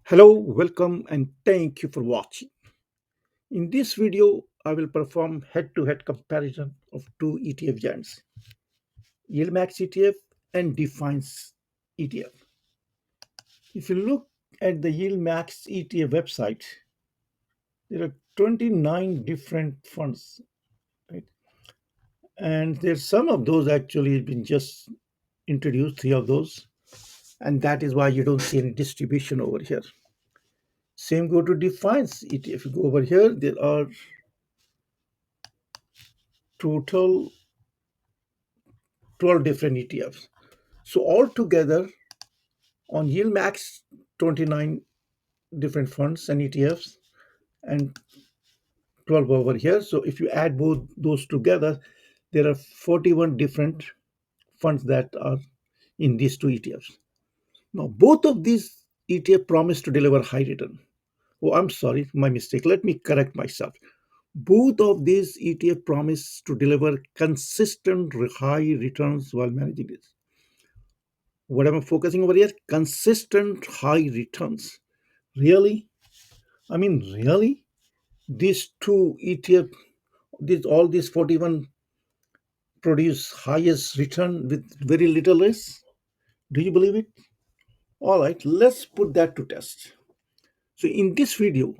Hello, welcome, and thank you for watching. In this video, I will perform head-to-head comparison of two ETF giants, YieldMax ETF and Defiance ETF. If you look at the YieldMax ETF website, there are 29 different funds, right? And there's some of those actually been just introduced, three of those, and that is why you don't see any distribution over here. Same go to Defiance ETF. You go over here, there are total 12 different ETFs. So altogether on YieldMax, 29 different funds and ETFs and 12 over here. So if you add both those together, there are 41 different funds that are in these two ETFs. Now, both of these ETF promise to deliver high return. Oh, I'm sorry, my mistake. Let me correct myself. Both of these ETF promise to deliver consistent high returns while managing this. What am I focusing over here? Consistent high returns. Really? I mean, really? These two ETF, all these 41 produce highest return with very little risk? Do you believe it? All right, let's put that to test. So in this video,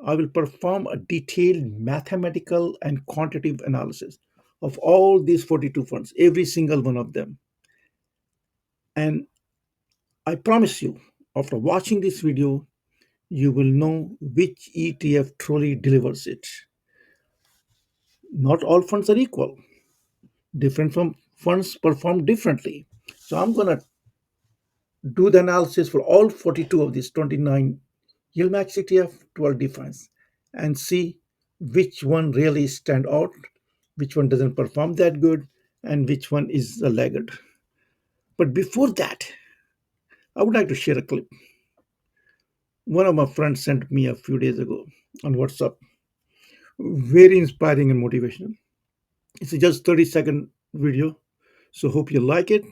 I will perform a detailed mathematical and quantitative analysis of all these 42 funds, every single one of them. And I promise you, after watching this video, you will know which ETF truly delivers it. Not all funds are equal. Different from funds perform differently. So I'm going to do the analysis for all 42 of these 29 YieldMax ETF, 12 defines, and see which one really stand out, which one doesn't perform that good, and which one is a laggard. But before that, I would like to share a clip. One of my friends sent me a few days ago on WhatsApp. Very inspiring and motivational. It's just 30-second video. So hope you like it.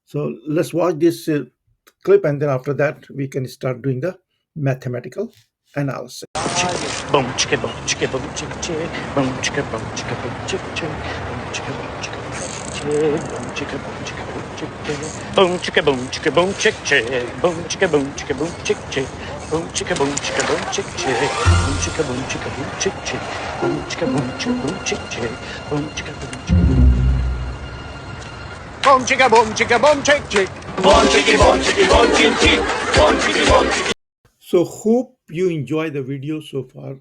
So let's watch this clip, and then after that we can start doing the mathematical analysis. Boom, chicka, boom, chicka, boom, chicka, chick, boom, chicka, boom, chicka, boom, chicka, chick, boom, chicka, boom, chicka, boom, chick, boom, chicka, boom, chicka, boom, chick, chick, boom, chicka, boom, chicka, boom, chick, chick, boom, chicka, boom, chicka, boom, chick, chick, boom, chicka, boom, chicka, boom, chick, chick, boom, chicka, boom, chicka, boom, chick, chick, boom, chicka, boom, chicka, boom, chicka, boom, chicka, boom, chick, chick, boom, chicky, boom, chicky, boom, chick, chick, boom, chicky, boom, chicky. So hope you enjoy the video so far.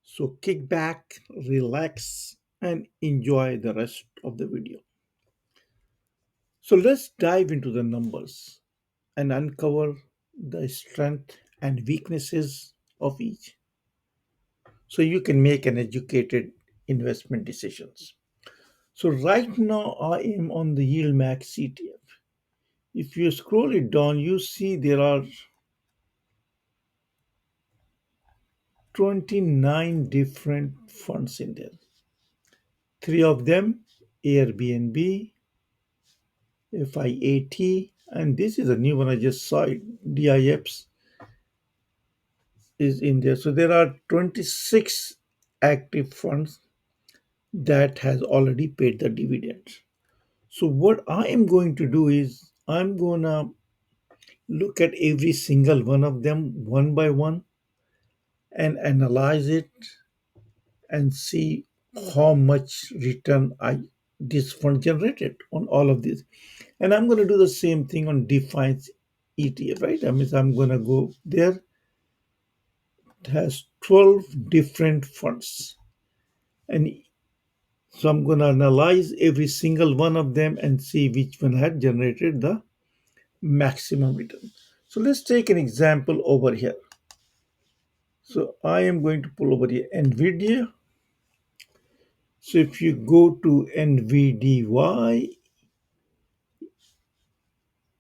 So kick back, relax, and enjoy the rest of the video. So let's dive into the numbers and uncover the strength and weaknesses of each so you can make an educated investment decisions. So right now I am on the YieldMax ETF. If you scroll it down, you see there are 29 different funds in there. Three of them Airbnb, FIAT, and this is a new one I just saw it, DIFs is in there. So there are 26 active funds that has already paid the dividends. So what I am going to do is I'm going to look at every single one of them one by one and analyze it and see how much return I this fund generated on all of this. And I'm going to do the same thing on Defiance ETF, right? I mean, I'm going to go there. It has 12 different funds. And so I'm going to analyze every single one of them and see which one had generated the maximum return. So let's take an example over here. So I am going to pull over here NVIDIA. So if you go to NVDY,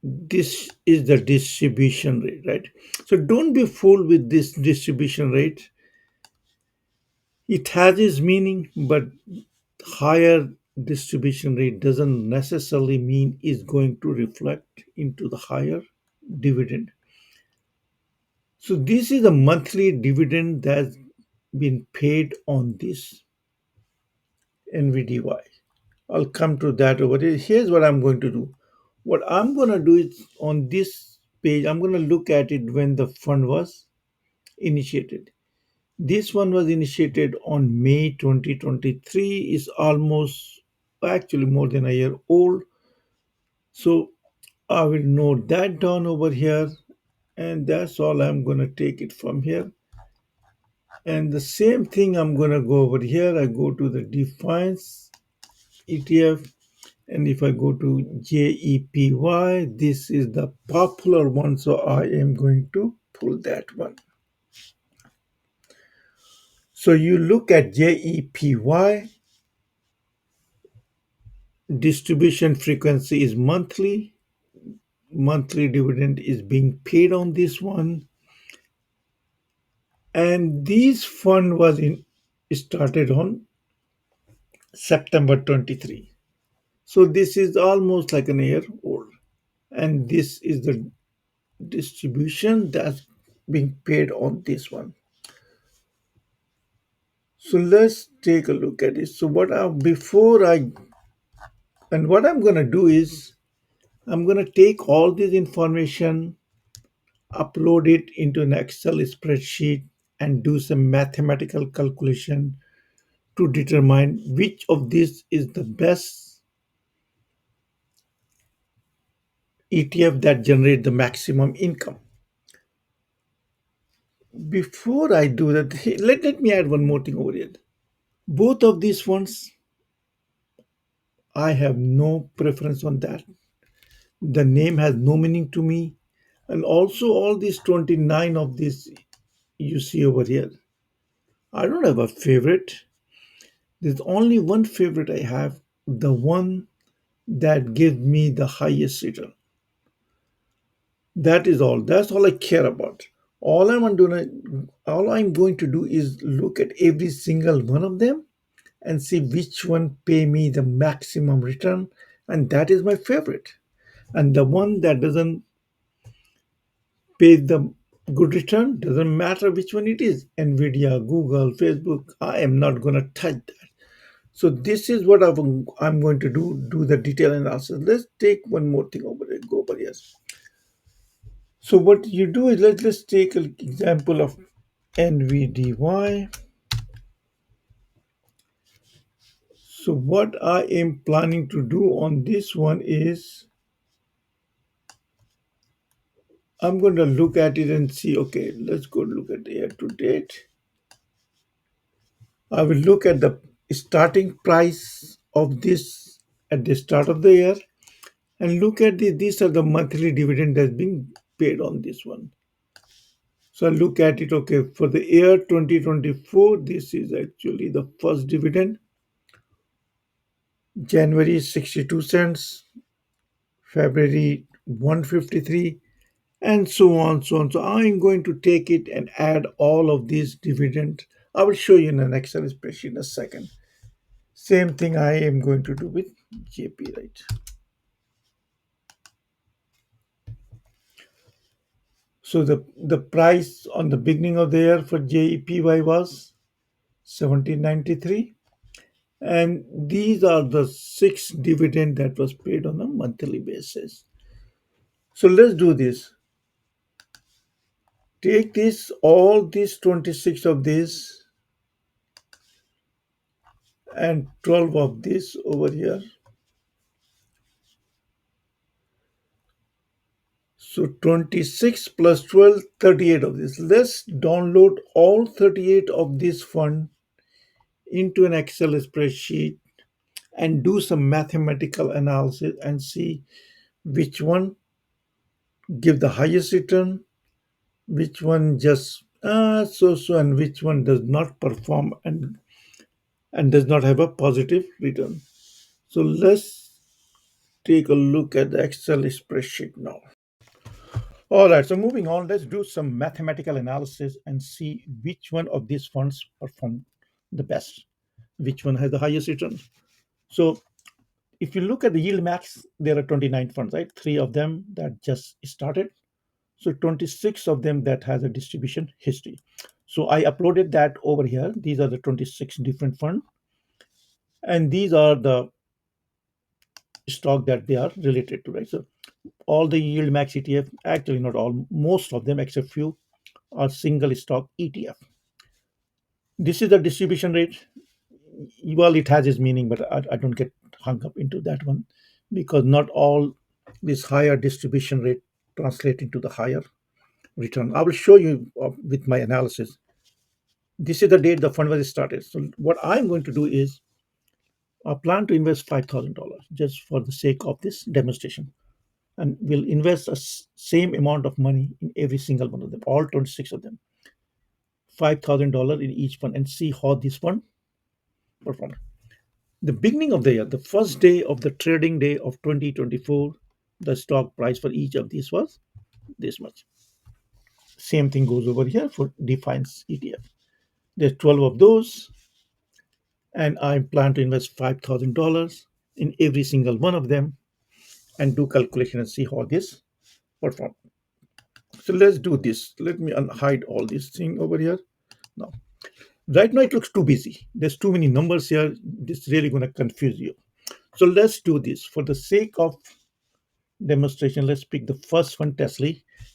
this is the distribution rate, right? So don't be fooled with this distribution rate. It has its meaning, but higher distribution rate doesn't necessarily mean is going to reflect into the higher dividend. So this is a monthly dividend that's been paid on this NVDY. I'll come to that over here. Here's what I'm going to do. What I'm going to do is on this page, I'm going to look at it when the fund was initiated. This one was initiated on May 2023, is almost actually more than a year old. So I will note that down over here, and that's all. I'm going to take it from here. And the same thing, I'm going to go over here. I go to the Defiance ETF, and if I go to JEPY, this is the popular one, so I am going to pull that one. So you look at JEPY, distribution frequency is monthly. Monthly dividend is being paid on this one, and this fund was in started on September 23. So this is almost like an year old, and this is the distribution that's being paid on this one. So let's take a look at it. So what I'm going to do is I'm going to take all this information, upload it into an Excel spreadsheet, and do some mathematical calculation to determine which of these is the best ETF that generate the maximum income. Before I do that, hey, let me add one more thing over here. Both of these ones, I have no preference on that. The name has no meaning to me. And also all these 29 of these you see over here. I don't have a favorite. There's only one favorite I have, the one that gives me the highest return. That is all. That's all I care about. All I'm going to do is look at every single one of them and see which one pay me the maximum return, and that is my favorite. And the one that doesn't pay the good return, doesn't matter which one it is, Nvidia, Google, Facebook, I am not going to touch that. So this is what I'm going to do the detail analysis. Let's take one more thing over there, go over here. So what you do is let's take an example of NVDY. So what I am planning to do on this one is I'm going to look at it and see, okay, let's go look at the year to date. I will look at the starting price of this at the start of the year and look at these are the monthly dividend that's being paid on this one. So I look at it, okay, for the year 2024, this is actually the first dividend. January 62 cents, February 153, and so on, so on. So I'm going to take it and add all of these dividends. I will show you in an Excel spreadsheet in a second. Same thing I am going to do with JP, right? So the price on the beginning of the year for JEPY was 1793, and these are the six dividend that was paid on a monthly basis. So let's do this. Take this all these 26 of these and 12 of this over here. So 26 plus 12, 38 of this. Let's download all 38 of this fund into an Excel spreadsheet and do some mathematical analysis and see which one give the highest return, which one just so, and which one does not perform and does not have a positive return. So let's take a look at the Excel spreadsheet now. All right, so moving on, let's do some mathematical analysis and see which one of these funds perform the best, which one has the highest return. So if you look at the yield max, there are 29 funds, right? Three of them that just started. So 26 of them that has a distribution history. So I uploaded that over here. These are the 26 different funds, and these are the stock that they are related to, right? So all the YieldMax ETF, actually not all, most of them except few, are single stock ETF. This is the distribution rate. Well, it has its meaning, but I don't get hung up into that one because not all this higher distribution rate translate into the higher return. I will show you with my analysis. This is the date the fund was started. So what I'm going to do is I plan to invest $5,000 just for the sake of this demonstration, and we'll invest a same amount of money in every single one of them, all 26 of them, $5,000 in each fund, and see how this fund performed. The beginning of the year, the first day of the trading day of 2024, the stock price for each of these was this much. Same thing goes over here for Defiance ETF. There's 12 of those, and I plan to invest $5,000 in every single one of them and do calculation and see how this perform. So let's do this. Let me unhide all this thing over here. Now, right now it looks too busy. There's too many numbers here. This is really going to confuse you. So let's do this for the sake of demonstration. Let's pick the first one, Tesla,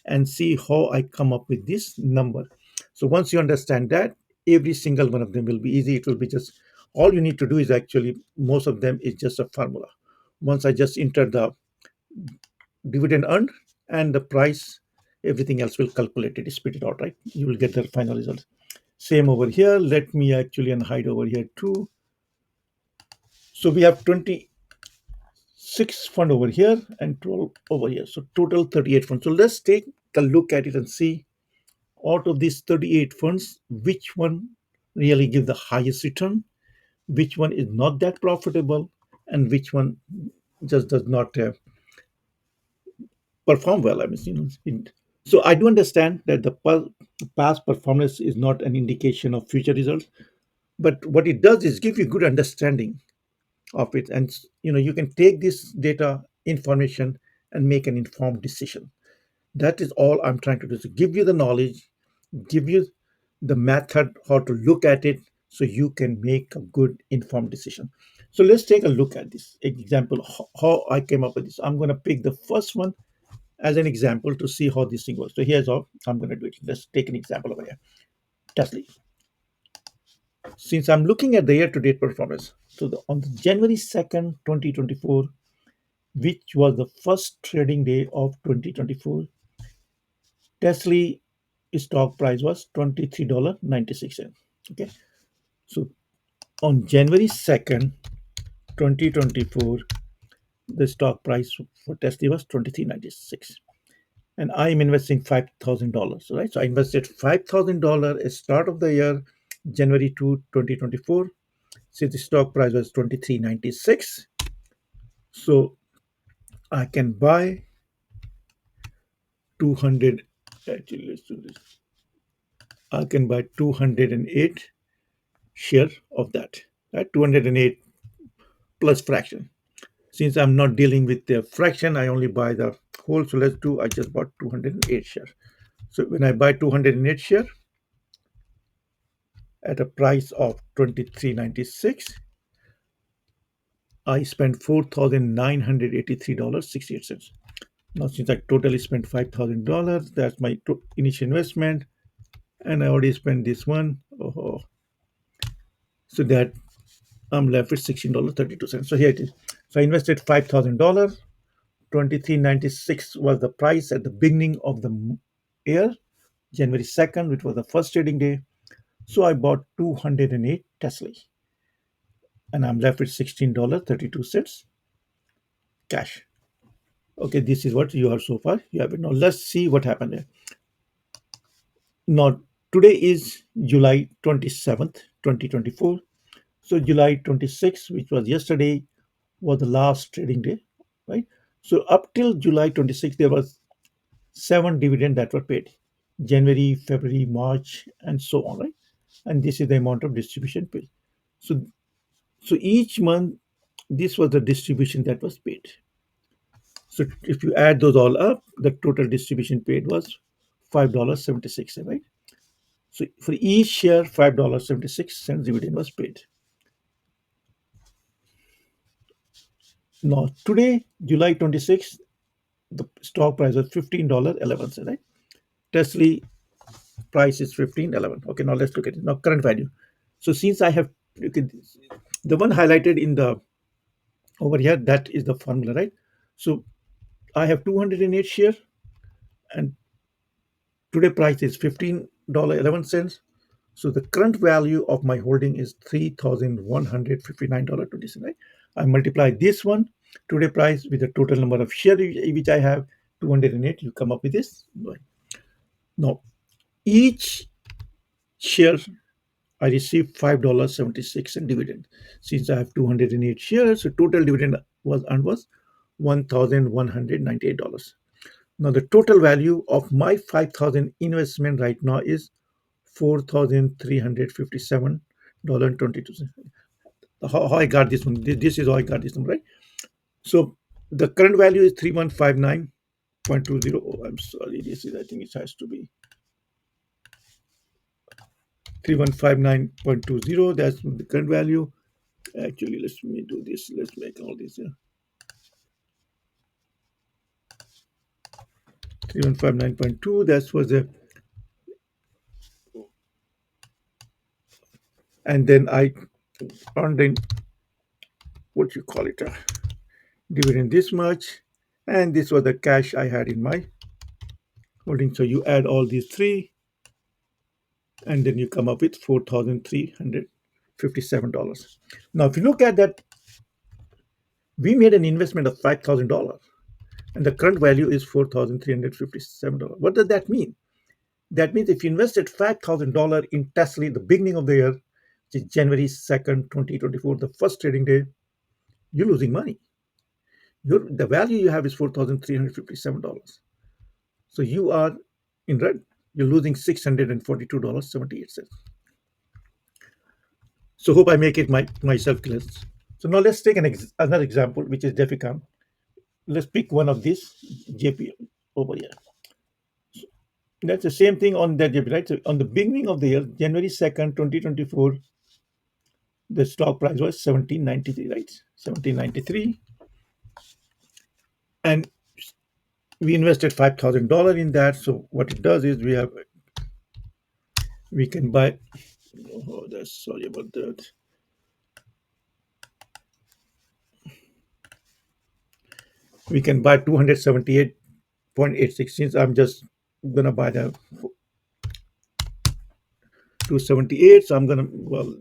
and see how I come up with this number. So once you understand that, every single one of them will be easy. It will be just all you need to do is actually most of them is just a formula. Once I just enter the dividend earned and the price, everything else will calculate it, spit it out, right? You will get the final result. Same over here. Let me actually unhide over here too. So we have 26 fund over here and 12 over here. So total 38 funds. So let's take a look at it and see out of these 38 funds, which one really give the highest return, which one is not that profitable, and which one just does not perform well. I mean, so I do understand that the past performance is not an indication of future results, but what it does is give you good understanding of it, and you can take this data information and make an informed decision. That is all I'm trying to do, to give you the knowledge, give you the method how to look at it so you can make a good informed decision. So let's take a look at this example, how I came up with this. I'm going to pick the first one as an example to see how this thing works. So here's how I'm going to do it. Let's take an example over here. Tesla. Since I'm looking at the year-to-date performance, so on the January 2nd, 2024, which was the first trading day of 2024, Tesla stock price was $23.96. Okay, so on January 2nd, 2024, the stock price for Tesla was 23.96, and I'm investing $5,000. Right, so I invested $5,000 at start of the year, January 2, 2024. Since the stock price was 23.96, so I can buy 200. Actually, let's do this. I can buy 208 share of that. Right, 208 plus fraction. Since I'm not dealing with the fraction, I only buy the whole. So let's do. I just bought 208 share. So when I buy 208 share at a price of 23.96, I spend $4,983.68. Now, since I totally spent $5,000, that's my initial investment, and I already spent this one. Oh, so that I'm left with $16.32. So here it is. So I invested $5,000. 23.96 was the price at the beginning of the year, January 2nd, which was the first trading day. So I bought 208 Tesla, and I'm left with $16.32 cash. Okay, this is what you have so far. You have it. Now let's see what happened there. Now today is July 27th, 2024. So July 26th, which was yesterday, was the last trading day, right? So up till July 26th, there was 7 dividends that were paid: January, February, March, and so on, right? And this is the amount of distribution paid. So, so each month, this was the distribution that was paid. So if you add those all up, the total distribution paid was $5.76, right? So for each share, $5.76 dividend was paid. Now today, July 26th, the stock price was $15.11, right? Tesla price is 15.11. Okay, now let's look at it. Now current value. So since I have, you can, the one highlighted in the over here, that is the formula, right? So I have 208 share, and today price is $15.11. So the current value of my holding is $3,159.20, right? I multiply this one today price with the total number of shares which I have, 208. You come up with this. Now each share I received $5.76 dividend. Since I have 208 shares, so total dividend was $1,198. Now the total value of my 5,000 investment right now is $4,357.22. How I got this one? This is how I got this one, right? So the current value is 3159.20. Oh, I'm sorry. This is, I think it has to be 3159.20. That's the current value. Actually, let me do this. Let's make all this 3159.2. That was the, and then I earned in, what you call it, dividend this much, and this was the cash I had in my holding. So you add all these three, and then you come up with $4,357. Now, if you look at that, we made an investment of $5,000, and the current value is $4,357. What does that mean? That means if you invested $5,000 in Tesla at the beginning of the year, which is January 2nd, 2024, the first trading day, you're losing money. The value you have is $4,357. So you are in red. You're losing $642.78. So hope I make it myself clear. So now let's take another example, which is Deficam. Let's pick one of these JP over here. That's the same thing on that JP, right? So on the beginning of the year, January 2nd, 2024, the stock price was 1793, right? 1793. And we invested $5,000 in that. So what it does is we can buy, oh, that's sorry about that. We can buy 278.86. Since I'm just gonna buy the 278, so I'm gonna, well,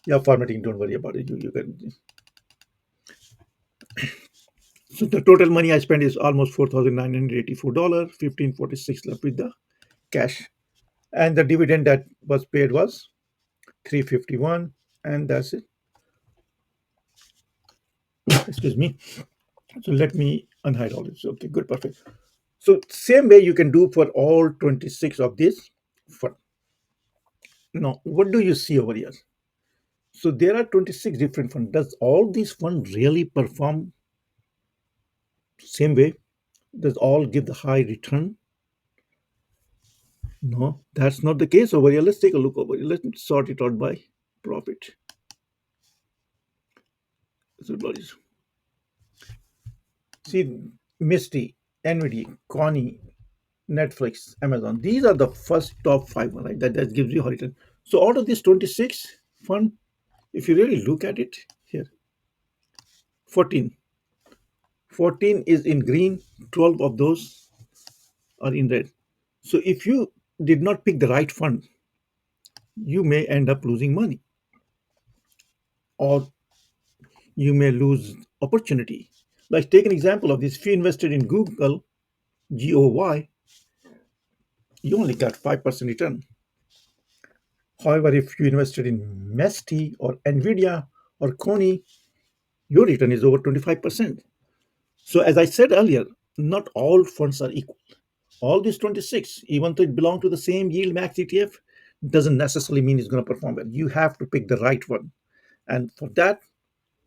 yeah, formatting, don't worry about it. You can. So the total money I spent is almost $4,984, 1546 left with the cash. And the dividend that was paid was 351, and that's it. Excuse me. So let me unhide all this. Okay, good, perfect. So same way you can do for all 26 of these fund. Now, what do you see over here? So there are 26 different funds. Does all these funds really perform same way? Does all give the high return? No, that's not the case over here. Let's take a look over here. Let's sort it out by profit. So see, Misty, Nvidia, Connie, Netflix, Amazon. These are the first top five, right? That gives you return. So out of these 26 fund, if you really look at it here, 14. 14 is in green, 12 of those are in red. So if you did not pick the right fund, you may end up losing money, or you may lose opportunity. Like take an example of this. If you invested in Google, GOY, you only got 5% return. However, if you invested in Mesty or Nvidia or Coney, your return is over 25%. So as I said earlier, not all funds are equal. All these 26, even though it belong to the same YieldMax ETF, doesn't necessarily mean it's going to perform well. You have to pick the right one. And for that,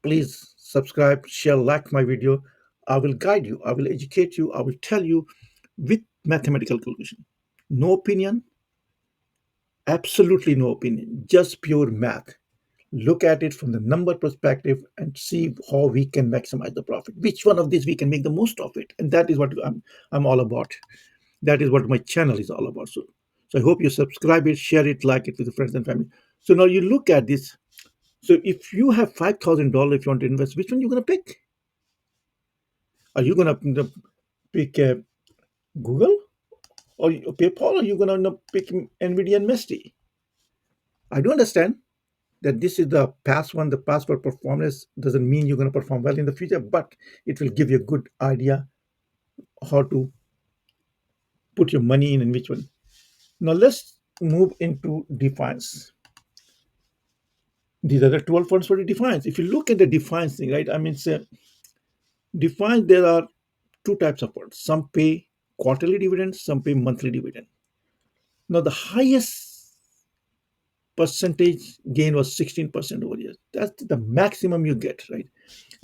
please subscribe, share, like my video. I will guide you, I will educate you, I will tell you with mathematical calculation. No opinion, absolutely no opinion, just pure math. Look at it from the number perspective and see how we can maximize the profit. Which one of these we can make the most of it, and that is what I'm all about. That is what my channel is all about. So I hope you subscribe it, share it, like it with your friends and family. So now you look at this. So if you have $5,000, if you want to invest, which one you gonna pick? Are you gonna pick Google or PayPal? Or are you gonna pick Nvidia and Misty? I do understand that this is the past one. The past for performance doesn't mean you're gonna perform well in the future, but it will give you a good idea how to put your money in and which one. Now let's move into Defiance. These are the 12 funds for the Defiance. If you look at the Defiance thing, right? I mean, say, Defiance, there are two types of funds. Some pay quarterly dividends, some pay monthly dividend. Now, the highest percentage gain was 16% over years. That's the maximum you get, right?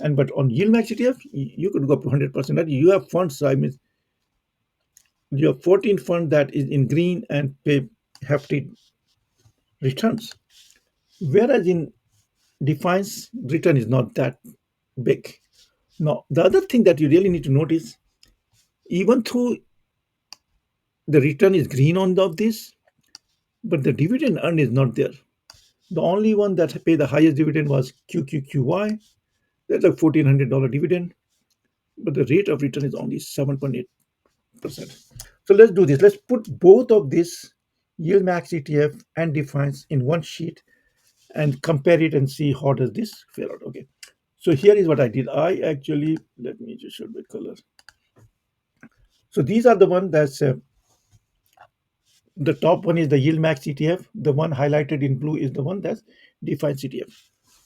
And but on YieldMax ETF, you could go up to 100%. Right? You have funds, I mean, you have 14 funds that is in green and pay hefty returns. Whereas in Defiance, return is not that big. Now, the other thing that you really need to notice, even though the return is green on of this, but the dividend earned is not there. The only one that paid the highest dividend was QQQY. That's like $1,400 dividend, but the rate of return is only 7.8%. So let's do this. Let's put both of this YieldMax ETF and Defiance in one sheet and compare it and see how does this fare out. Okay. So here is what I did. I actually, let me just show the color. So these are the one that's the top one is the YieldMax ETF. The one highlighted in blue is the one that's Defiance ETF.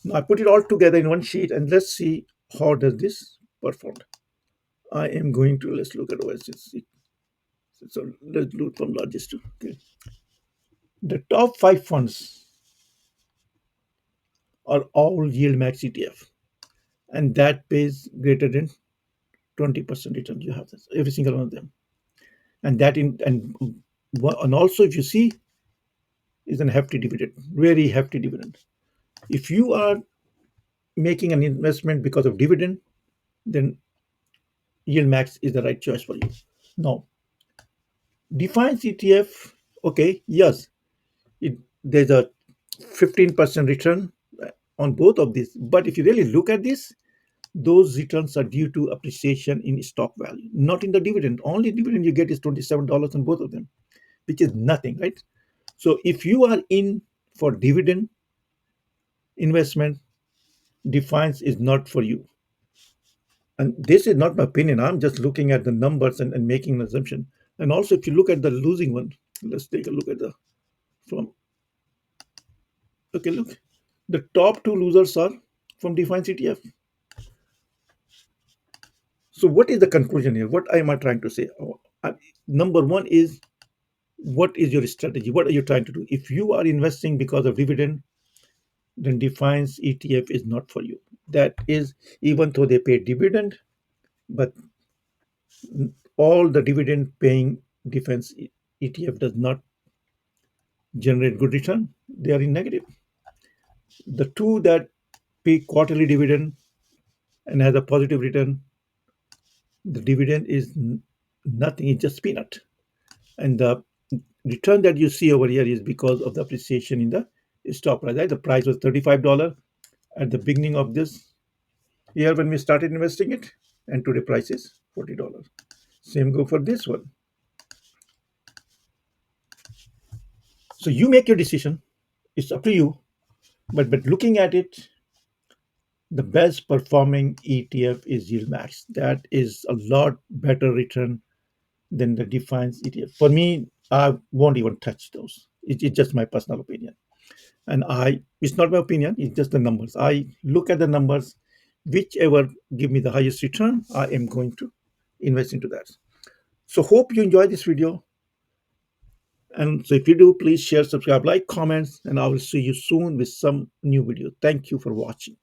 Now I put it all together in one sheet and let's see how does this perform. I am going to, let's look at OSS. So let's do it from largest to. Okay. The top five funds are all YieldMax ETF, and that pays greater than 20% return. You have this, every single one of them, and that in and also if you see is an hefty dividend, very hefty dividend. If you are making an investment because of dividend, then YieldMax is the right choice for you. Now, Defiance ETF, okay, yes, there's a 15% return on both of these. But if you really look at this, those returns are due to appreciation in stock value, not in the dividend. Only dividend you get is $27 on both of them, which is nothing, right? So if you are in for dividend investment, Defiance is not for you. And this is not my opinion. I'm just looking at the numbers and making an assumption. And also, if you look at the losing one, let's take a look at the from. Okay, look, the top two losers are from Defiance ETF. So, what is the conclusion here? What am I trying to say? Number one is what is your strategy? What are you trying to do? If you are investing because of dividend, then Defiance ETF is not for you. That is, even though they pay dividend, but all the dividend paying defense ETF does not generate good return. They are in negative. The two that pay quarterly dividend and has a positive return, the dividend is nothing. It's just peanut. And the return that you see over here is because of the appreciation in the stock price. Right? The price was $35 at the beginning of this year when we started investing it, and today price is $40. Same go for this one. So you make your decision. It's up to you. But looking at it, the best performing ETF is YieldMax. That is a lot better return than the Defiance ETF. For me, I won't even touch those. It's just my personal opinion. And it's not my opinion, it's just the numbers. I look at the numbers, whichever give me the highest return, I am going to invest into that. So hope you enjoy this video. And so if you do, please share, subscribe, like, comments, and I will see you soon with some new video. Thank you for watching.